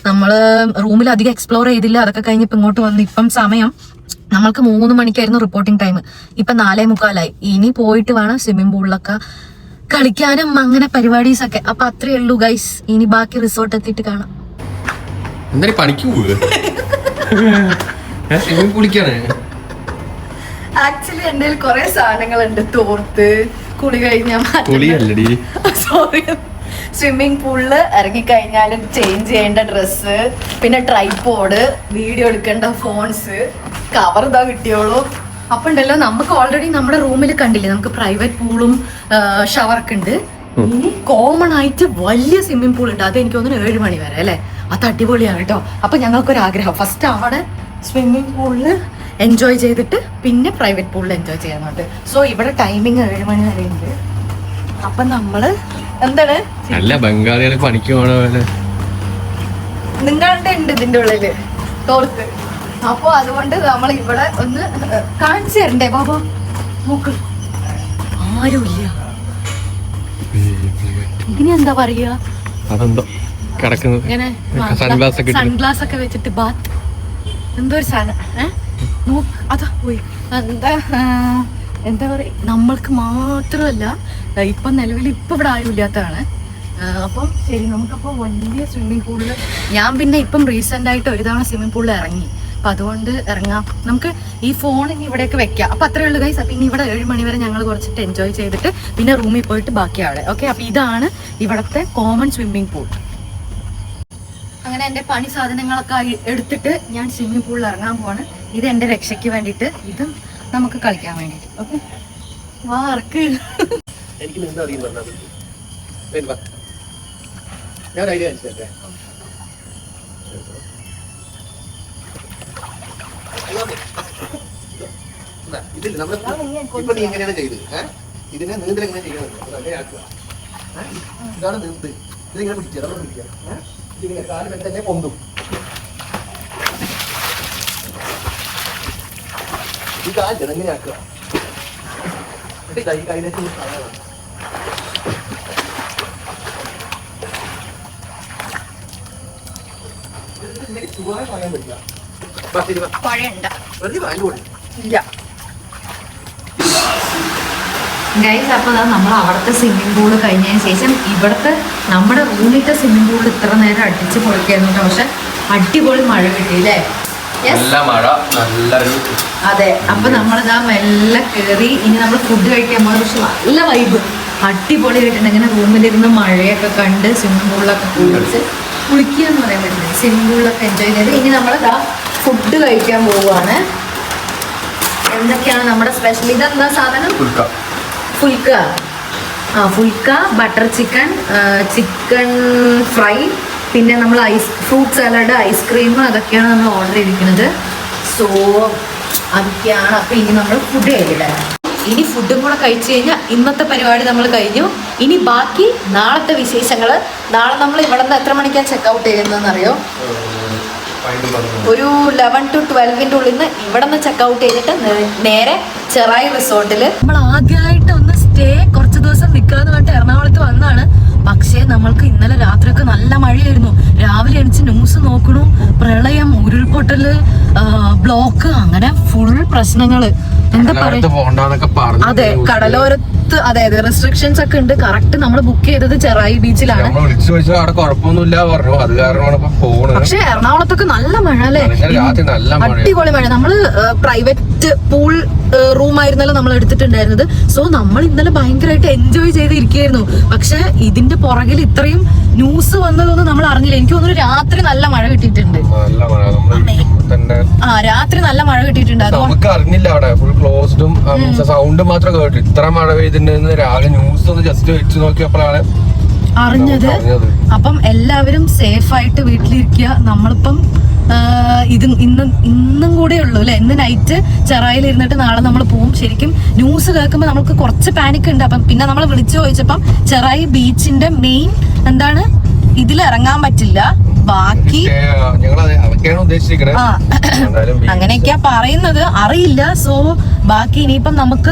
നമ്മള് റൂമിൽ അധികം എക്സ്പ്ലോർ ചെയ്തില്ല, അതൊക്കെ കഴിഞ്ഞ് ഇപ്പൊ ഇങ്ങോട്ട് വന്ന് ഇപ്പം സമയം നമ്മൾക്ക് 3 മണിക്കായിരുന്നു റിപ്പോർട്ടിംഗ് ടൈം. ഇപ്പൊ 4:45. ഇനി പോയിട്ട് വേണം സ്വിമ്മിംഗ് പൂളിലൊക്കെ കളിക്കാനും അങ്ങനെ പരിപാടീസ് ഒക്കെ. അപ്പൊ അത്രേ ഉള്ളൂ ഗൈസ്. ഇനി ബാക്കി റിസോർട്ട് എത്തിയിട്ട് കാണാം. ആക്ച്വലി എന്റെ കുറെ സാധനങ്ങളുണ്ട്. തോർത്ത്, കുളി കഴിഞ്ഞാൽ സോറി, സ്വിമ്മിംഗ് പൂളില് ഇറങ്ങിക്കഴിഞ്ഞാൽ ചേഞ്ച് ചെയ്യേണ്ട ഡ്രസ്സ്, പിന്നെ ട്രൈപോഡ്, വീഡിയോ എടുക്കേണ്ട ഫോൺസ്, കവർ ഇതാ കിട്ടിയോളൂ. അപ്പൊ ഉണ്ടല്ലോ, നമുക്ക് ഓൾറെഡി നമ്മുടെ റൂമിൽ കണ്ടില്ലേ, നമുക്ക് പ്രൈവറ്റ് പൂളും ഷവറൊക്കെ ഉണ്ട്. ഇനി കോമൺ ആയിട്ട് വലിയ സ്വിമ്മിംഗ് പൂൾ ഉണ്ട്. അത് എനിക്ക് തോന്നുന്നു 7 മണി വരെ അല്ലേ. അത് അടിപൊളിയാണ് കേട്ടോ. അപ്പൊ ഞങ്ങൾക്കൊരാഗ്രഹം, ഫസ്റ്റ് അവിടെ സ്വിമ്മിംഗ് പൂളില് എൻജോയ് ചെയ്തിട്ട് പിന്നെ പ്രൈവറ്റ് പൂളിൽ എൻജോയ് ചെയ്യാനുണ്ട്. സോ ഇവിടെ ടൈമിങ് 7 മണി വരെ ഉണ്ട്. അപ്പൊ നമ്മള് എന്താണ് നല്ല ബംഗാളികളെ പണിക്ക് പോണ പോലെ നിങ്ങളുടെ ഉണ്ട് ഇതിന്റെ ഉള്ളില് തോർത്ത്. അപ്പൊ അതുകൊണ്ട് നമ്മൾ ഇവിടെ ഒന്ന് കാണിച്ചു തരണ്ടേ ബാബാ? നോക്ക്, ആരുമില്ല. ഇങ്ങനെ എന്താ പറയാ, ഇങ്ങനെ സൺഗ്ലാസ് ഒക്കെ വെച്ചിട്ട് ബാത്ത്, എന്തോ ഒരു സാധനം അതാ പോയി. എന്താ പറയാ, നമ്മൾക്ക് മാത്രമല്ല, ഇപ്പൊ നിലവിൽ ഇപ്പൊ ഇവിടെ ആരും ഇല്ലാത്തതാണ്. അപ്പം ശരി, നമുക്കപ്പോൾ വലിയ സ്വിമ്മിംഗ് പൂളിൽ ഞാൻ പിന്നെ ഇപ്പം റീസെന്റ് ആയിട്ട് ഒരു തവണ സ്വിമ്മിംഗ് പൂളിൽ ഇറങ്ങി. അപ്പൊ അതുകൊണ്ട് ഇറങ്ങാം, നമുക്ക് ഈ ഫോൺ ഇനി ഇവിടേക്ക് വെക്കാം. അപ്പൊ അത്രേ ഉള്ളൂ ഗൈസ്. അപ്പൊ ഇനി ഇവിടെ 7 മണി വരെ ഞങ്ങൾ കുറച്ചിട്ട് എൻജോയ് ചെയ്തിട്ട് പിന്നെ റൂമിൽ പോയിട്ട് ബാക്കി അവിടെ. ഓക്കെ, അപ്പൊ ഇതാണ് ഇവിടത്തെ കോമൺ സ്വിമ്മിംഗ് പൂൾ. അങ്ങനെ എന്റെ പണി സാധനങ്ങളൊക്കെ എടുത്തിട്ട് ഞാൻ സ്വിമ്മിംഗ് പൂളിൽ ഇറങ്ങാൻ പോവാണ്. ഇത് എന്റെ രക്ഷയ്ക്ക് വേണ്ടിയിട്ട്, ഇത് നമുക്ക് കളിക്കാൻ വേണ്ടിട്ട്. ഓക്കെ, വാർക്ക് ഞാൻ ഐഡിയ അനുസരിച്ചേ ഇതിൽ നമ്മൾ ഇപ്പൊ നീ എങ്ങനെയാണ് ചെയ്തത്, ഇതിനെ നീന്തൽ എങ്ങനെ ചെയ്യണം അങ്ങനെ ആക്കുക. ഇതാണ് നീന്ത്. ഇതിങ്ങനെ പിടിക്കുക, നമ്മൾ പിടിക്കുക, ഇതിങ്ങനെ കാല് വെട്ടന്നെ പൊന്തും. ഈ കാല് എങ്ങനെ ആക്കുക, കൈ കൈയിലേക്ക് സുഖമായി പറയാൻ പറ്റില്ല. ഗൈസ്, അപ്പോൾ നമ്മൾ അവിടുത്തെ സ്വിമ്മിംഗ് പൂള് കഴിഞ്ഞതിന് ശേഷം ഇവിടുത്തെ നമ്മുടെ റൂമിലത്തെ സ്വിമ്മിംഗ് പൂളിൽ ഇത്ര നേരം അടിച്ച് പൊളിക്കായിരുന്നു. പക്ഷെ അടിപൊളി മഴ കിട്ടി അല്ലേ? അതെ. അപ്പൊ നമ്മളിതാ മെല്ലെ കയറി ഇനി നമ്മൾ ഫുഡ് കഴിക്കാൻ പോകുന്നത്. പക്ഷെ നല്ല വൈബ്, അടിപൊളി ആയിട്ടുണ്ട്. ഇങ്ങനെ റൂമിലിരുന്ന് മഴയൊക്കെ കണ്ട് സ്വിമ്മിംഗ് പൂളിലൊക്കെ കുളിക്കുക എന്ന് പറയാൻ പറ്റില്ല, സ്വിമ്മിംഗ് പൂളിലൊക്കെ എൻജോയ് ചെയ്ത് ഇനി നമ്മളിതാ ഫുഡ് കഴിക്കാൻ പോവുകയാണ്. എന്തൊക്കെയാണ് നമ്മുടെ സ്പെഷ്യൽ? ഇതെന്താ സാധനം? Phulka, butter chicken, chicken fry, പിന്നെ നമ്മൾ ഫ്രൂട്ട് സാലഡ്, ഐസ്ക്രീം, അതൊക്കെയാണ് നമ്മൾ ഓർഡർ ചെയ്തിരിക്കുന്നത്. സോ അതൊക്കെയാണ്. അപ്പം ഇനി നമ്മൾ ഫുഡ് കഴിക്കില്ല. ഇനി ഫുഡും കൂടെ കഴിച്ചു കഴിഞ്ഞാൽ ഇന്നത്തെ പരിപാടി നമ്മൾ കഴിഞ്ഞു. ഇനി ബാക്കി നാളത്തെ വിശേഷങ്ങൾ. നാളെ നമ്മൾ ഇവിടെ നിന്ന് എത്ര മണിക്കാണ് ചെക്കൗട്ട് ചെയ്യുന്നതെന്ന് അറിയോ? ഒരു 11 to 12 ഉള്ളിൽ നിന്ന് ഇവിടെ നിന്ന് ചെക്കൗട്ട് ചെയ്തിട്ട് നേരെ ചെറായി റിസോർട്ടിൽ നമ്മൾ ആദ്യമായിട്ട് ഒന്ന് സ്റ്റേ കുറച്ച് ദിവസം നിൽക്കാന്ന് പറഞ്ഞിട്ട് എറണാകുളത്ത് വന്നാണ്. പക്ഷേ നമ്മൾക്ക് ഇന്നലെ രാത്രിയൊക്കെ നല്ല മഴയായിരുന്നു. രാവിലെ എണിച്ച് ന്യൂസ് നോക്കണു, പ്രളയം, ഉരുൾപൊട്ടല്, ബ്ലോക്ക്, അങ്ങനെ ഫുൾ പ്രശ്നങ്ങള്. എന്താ പറയാ, അതെ, കടലോരത്ത് അതെ റെസ്ട്രിക്ഷൻസ് ഒക്കെ ഉണ്ട്. കറക്റ്റ് നമ്മൾ ബുക്ക് ചെയ്തത് ചെറായി ബീച്ചിലാണ്. പക്ഷെ എറണാകുളത്തൊക്കെ നല്ല മഴ അല്ലേ, അടിപൊളി മഴ. നമ്മള് പ്രൈവറ്റ് പൂൾ റൂമായിരുന്നല്ലോ നമ്മൾ എടുത്തിട്ടുണ്ടായിരുന്നത്. സോ നമ്മൾ ഇന്നലെ ഭയങ്കരമായിട്ട് എൻജോയ് ചെയ്തിരിക്കുകയായിരുന്നു. പക്ഷെ ഇതിന്റെ പുറകിൽ ഇത്രയും ന്യൂസ് വന്നതൊന്നും നമ്മൾ അറിഞ്ഞില്ല. എനിക്ക് തോന്നുന്നു രാത്രി നല്ല മഴ കിട്ടിയിട്ടുണ്ട്. രാത്രി നല്ല മഴ കിട്ടിയിട്ടുണ്ട്. നമുക്ക് അറിഞ്ഞില്ല, അവിടെ ഫുൾ ക്ലോസ്ഡും സൗണ്ട് മാത്രം കേട്ടു. ഇത്ര മഴ പെയ്തിട്ടുണ്ടെന്ന് രാവിലെ ന്യൂസ് ഒന്ന് ജസ്റ്റ് വെച്ച് നോക്കിയപ്പോഴാണ് അറിഞ്ഞത്. അപ്പം എല്ലാവരും സേഫ് ആയിട്ട് വീട്ടിലിരിക്കുക. നമ്മളിപ്പം ഇന്നും കൂടെ ഉള്ളൂ അല്ലെ, ഇന്ന് നൈറ്റ് ചെറായിൽ ഇരുന്നിട്ട് നാളെ നമ്മൾ പോവും. ശരിക്കും ന്യൂസ് കേൾക്കുമ്പോൾ നമുക്ക് കുറച്ച് പാനിക് ഉണ്ട്. അപ്പം പിന്നെ നമ്മൾ വിളിച്ചു ചോദിച്ചപ്പം ചെറായി ബീച്ചിന്റെ മെയിൻ എന്താണ്, ഇതിൽ ഇറങ്ങാൻ പറ്റില്ല, ബാക്കി അങ്ങനെയൊക്കെയാ പറയുന്നത്, അറിയില്ല. സോ ബാക്കി ഇനിയിപ്പം നമുക്ക്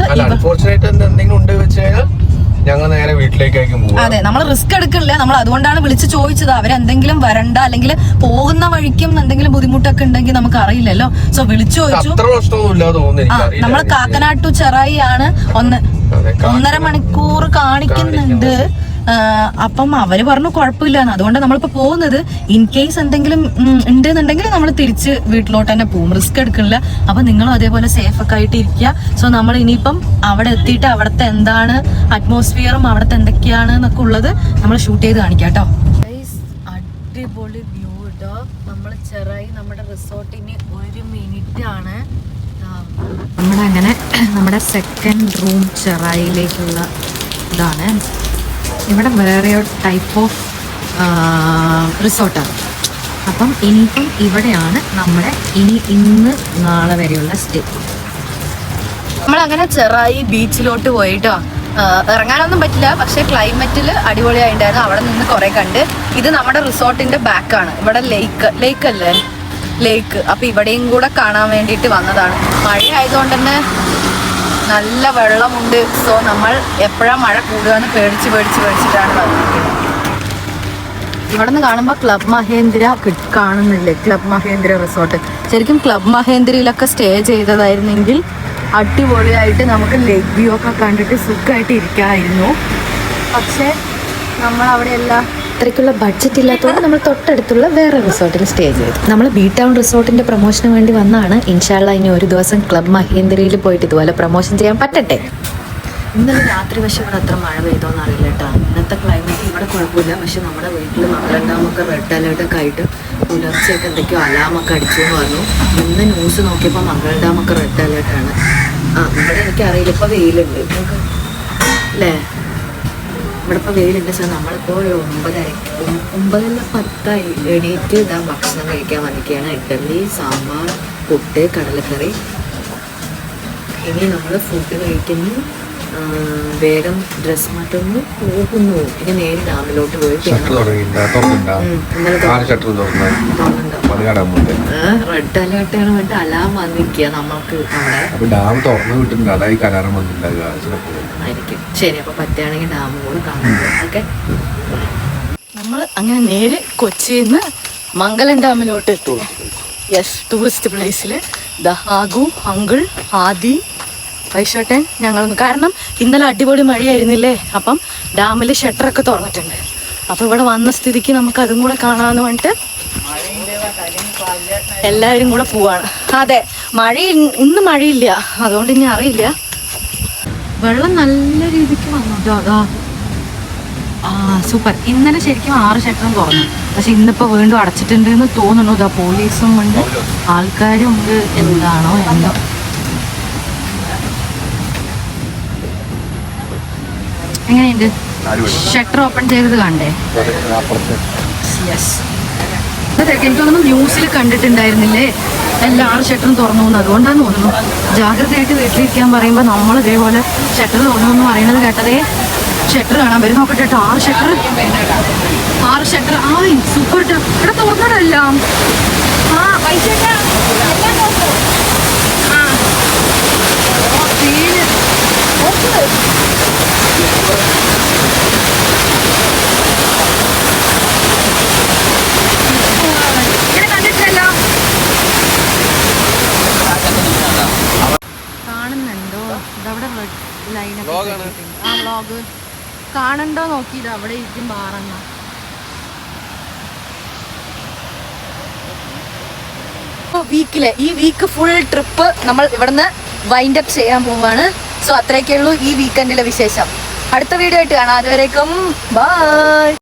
ഞങ്ങൾ നേരെ വീട്ടിലേക്കായിരിക്കും പോകും. അതെ, നമ്മൾ റിസ്ക് എടുക്കില്ല. നമ്മൾ അതുകൊണ്ടാണ് വിളിച്ച് ചോദിച്ചത്. അവരെന്തെങ്കിലും വരണ്ട, അല്ലെങ്കിൽ പോകുന്ന വഴിക്കും എന്തെങ്കിലും ബുദ്ധിമുട്ടൊക്കെ ഉണ്ടെങ്കിൽ നമുക്ക് അറിയില്ലല്ലോ. സോ വിളിച്ചു ചോദിച്ചു. നമ്മൾ കാക്കനാട് ടു ചെറായി ആണ് 1.5 മണിക്കൂർ കാണിക്കുന്നുണ്ട്. അപ്പം അവര് പറഞ്ഞു കുഴപ്പമില്ലാന്ന്. അതുകൊണ്ട് നമ്മളിപ്പോ പോകുന്നത്. ഇൻ കേസ് എന്തെങ്കിലും ഉണ്ടെന്നുണ്ടെങ്കിൽ നമ്മൾ തിരിച്ച് വീട്ടിലോട്ട് തന്നെ പോകും, റിസ്ക് എടുക്കണില്ല. അപ്പൊ നിങ്ങളും അതേപോലെ സേഫ് ഒക്കെ ആയിട്ട് ഇരിക്കുക. സോ നമ്മൾ ഇനിയിപ്പം അവിടെ എത്തിയിട്ട് അവിടുത്തെ എന്താണ് അറ്റ്മോസ്ഫിയറും അവിടുത്തെ എന്തൊക്കെയാണ് എന്നൊക്കെ ഉള്ളത് നമ്മൾ ഷൂട്ട് ചെയ്ത് കാണിക്കാം കേട്ടോ. അടിപൊളി വ്യൂ ഇട്ടോ. നമ്മൾ ചെറായി നമ്മുടെ റിസോർട്ടിന് 1 മിനിറ്റ് ആണ്. നമ്മുടെ സെക്കൻഡ് റൂം ചെറായിലേക്കുള്ള ഇതാണ്. ഇവിടെ വേറെ ടൈപ്പ് ഓഫ് റിസോർട്ടാണ്. അപ്പം ഇനിയിപ്പം ഇവിടെയാണ് നമ്മുടെ ഇന്ന് നാളെ വരെയുള്ള സ്റ്റേ. നമ്മളങ്ങനെ ചെറായി ബീച്ചിലോട്ട് പോയിട്ടോ. ഇറങ്ങാനൊന്നും പറ്റില്ല, പക്ഷെ ക്ലൈമറ്റിൽ അടിപൊളിയായിട്ടുണ്ടായിരുന്നു. അവിടെ നിന്ന് കുറെ കണ്ട്. ഇത് നമ്മുടെ റിസോർട്ടിന്റെ ബാക്കാണ്. ഇവിടെ ലേക്ക് അല്ലേ, ലേക്ക്. അപ്പൊ ഇവിടെയും കൂടെ കാണാൻ വേണ്ടിയിട്ട് വന്നതാണ്. മഴ ആയതുകൊണ്ട് തന്നെ നല്ല വെള്ളമുണ്ട്. സോ നമ്മൾ എപ്പോഴാണ് മഴ കൂടുകയെന്ന് പേടിച്ചിട്ടാണ് വന്നിരിക്കുന്നത്. ഇവിടെ നിന്ന് കാണുമ്പോൾ ക്ലബ് മഹേന്ദ്ര കാണുന്നില്ലേ, ക്ലബ് മഹേന്ദ്ര റിസോർട്ട്. ശരിക്കും ക്ലബ് മഹേന്ദ്രയിലൊക്കെ സ്റ്റേ ചെയ്തതായിരുന്നെങ്കിൽ അടിപൊളിയായിട്ട് നമുക്ക് ലേക്ക് വ്യൂ ഒക്കെ കണ്ടിട്ട് സുഖമായിട്ട് ഇരിക്കാമായിരുന്നു. പക്ഷേ നമ്മൾ അവിടെയല്ല, അത്രയ്ക്കുള്ള ബഡ്ജറ്റ് ഇല്ലാത്തതുകൊണ്ട് നമ്മൾ തൊട്ടടുത്തുള്ള വേറെ റിസോർട്ടിൽ സ്റ്റേ ചെയ്തു. നമ്മൾ ബി ടൗൺ റിസോർട്ടിന്റെ പ്രൊമോഷന് വേണ്ടി വന്നാണ്. ഇൻഷാല്ല ഇനി ഒരു ദിവസം ക്ലബ് മഹേന്ദ്രയിൽ പോയിട്ട് ഇതുപോലെ പ്രൊമോഷൻ ചെയ്യാൻ പറ്റട്ടെ. ഇന്നലെ രാത്രി പക്ഷെ ഇവിടെ അത്ര മഴ പെയ്തോന്ന് അറിയില്ല കേട്ടോ. ഇന്നത്തെ ക്ലൈമറ്റ് ഇവിടെ കുഴപ്പമില്ല. പക്ഷെ നമ്മുടെ വീട്ടിൽ മംഗളണ്ടാമൊക്കെ റെഡ് അലേർട്ടൊക്കെ ആയിട്ട് പുലർച്ചയൊക്കെ എന്തൊക്കെയോ അലാമൊക്കെ അടിച്ചു എന്ന് പറഞ്ഞു. ഇന്ന് ന്യൂസ് നോക്കിയപ്പോൾ മംഗളഡാമൊക്കെ റെഡ് അലേർട്ടാണ്. ഇവിടെ എനിക്കറിയില്ല, ഇപ്പോൾ വെയിലുണ്ട് അല്ലേ, ഇവിടെ ഇപ്പോൾ വെയിലുണ്ട്. സാർ നമ്മളിപ്പോൾ 9:10 എണീറ്റ് ഇതാ ഭക്ഷണം കഴിക്കാൻ വന്നിരിക്കുകയാണ്. ഇഡ്ഡലി, സാമ്പാർ, പുട്ട്, കടലക്കറി. ഇനി നമ്മൾ ഫുഡ് കഴിക്കുന്നു, വേഗം ഡ്രസ് മാറ്റുന്നു, പോകുന്നു. ഇനി നേരെ ഡാമിലോട്ട് പോയി റെഡ് അലേർട്ടാണ് വേണ്ടി അലാം വന്നിരിക്കുക നമ്മൾക്ക് അവിടെ ആയിരിക്കും. ശരി, അപ്പൊ പറ്റുകയാണെങ്കിൽ ഡാം കൂടെ കാണുന്നത്. ഓക്കെ, നമ്മൾ അങ്ങനെ നേരെ കൊച്ചിയിൽ നിന്ന് മംഗലം ഡാമിലോട്ട് എത്തും. യെസ്, ടൂറിസ്റ്റ് പ്ലേസിൽ ദഹാഗു, അങ്കിൾ, ആദി, വൈശോട്ടൻ ഞങ്ങളൊന്ന്. കാരണം ഇന്നലെ അടിപൊളി മഴയായിരുന്നില്ലേ. അപ്പം ഡാമിൽ ഷട്ടറൊക്കെ തുറന്നിട്ടുണ്ട്. അപ്പോൾ ഇവിടെ വന്ന സ്ഥിതിക്ക് നമുക്ക് അതും കൂടെ കാണാമെന്ന് പറഞ്ഞിട്ട് എല്ലാവരും കൂടെ പോവാണ്. അതെ, ഇന്ന് മഴയില്ല, അതുകൊണ്ട് ഇനി അറിയില്ല. വെള്ളം നല്ല രീതിക്ക് വന്നു. അതാ സൂപ്പർ. ഇന്നലെ ശരിക്കും 6 ഷട്ടറും തുറന്നു. പക്ഷെ ഇന്നിപ്പോൾ വീണ്ടും അടച്ചിട്ടുണ്ട് എന്ന് തോന്നുന്നു. ഇതാ പോലീസും ഉണ്ട്, ആൾക്കാരും ഉണ്ട്. എന്താണോ എന്തോ. എങ്ങനെയുണ്ട്? ഷട്ടർ ഓപ്പൺ ചെയ്തത് കണ്ടേ? യെസ്. എനിക്ക് തോന്നുന്നു ന്യൂസിൽ കണ്ടിട്ടുണ്ടായിരുന്നില്ലേ എല്ലാ 6 ഷട്ടറും തുറന്നു എന്ന്. അതുകൊണ്ടാന്ന് തോന്നുന്നു. ജാഗ്രതയായിട്ട് വീട്ടിലിരിക്കാൻ പറയുമ്പോൾ നമ്മൾ ഇതേപോലെ ഷട്ടർ തുറന്നു എന്ന് പറയുന്നത് കേട്ടതേ. ഷട്ടർ കാണാൻ വരും, നോക്കട്ടെ കേട്ടോ. 6 ഷട്ടർ. സൂപ്പർ. ഇവിടെ തുറന്നതെല്ലാം. പൈസ കാണുന്നുണ്ടോ? ഇതവിടെ റെഡ് ലൈനൊക്കെ. വ്ളോഗ് കാണണ്ടോ നോക്കിയത്. അവിടെ ഇരിക്കും മാറങ്ങ. വീക്കിലെ ഈ വീക്ക് ഫുൾ ട്രിപ്പ് നമ്മൾ ഇവിടുന്ന് വൈൻഡ് അപ്പ് ചെയ്യാൻ പോവാണ്. സോ അത്രയൊക്കെ ഉള്ളൂ ഈ വീക്കെൻഡിലെ വിശേഷം. അടുത്ത വീഡിയോ ആയിട്ട് കാണാം. അതുവരേക്കും ബൈ.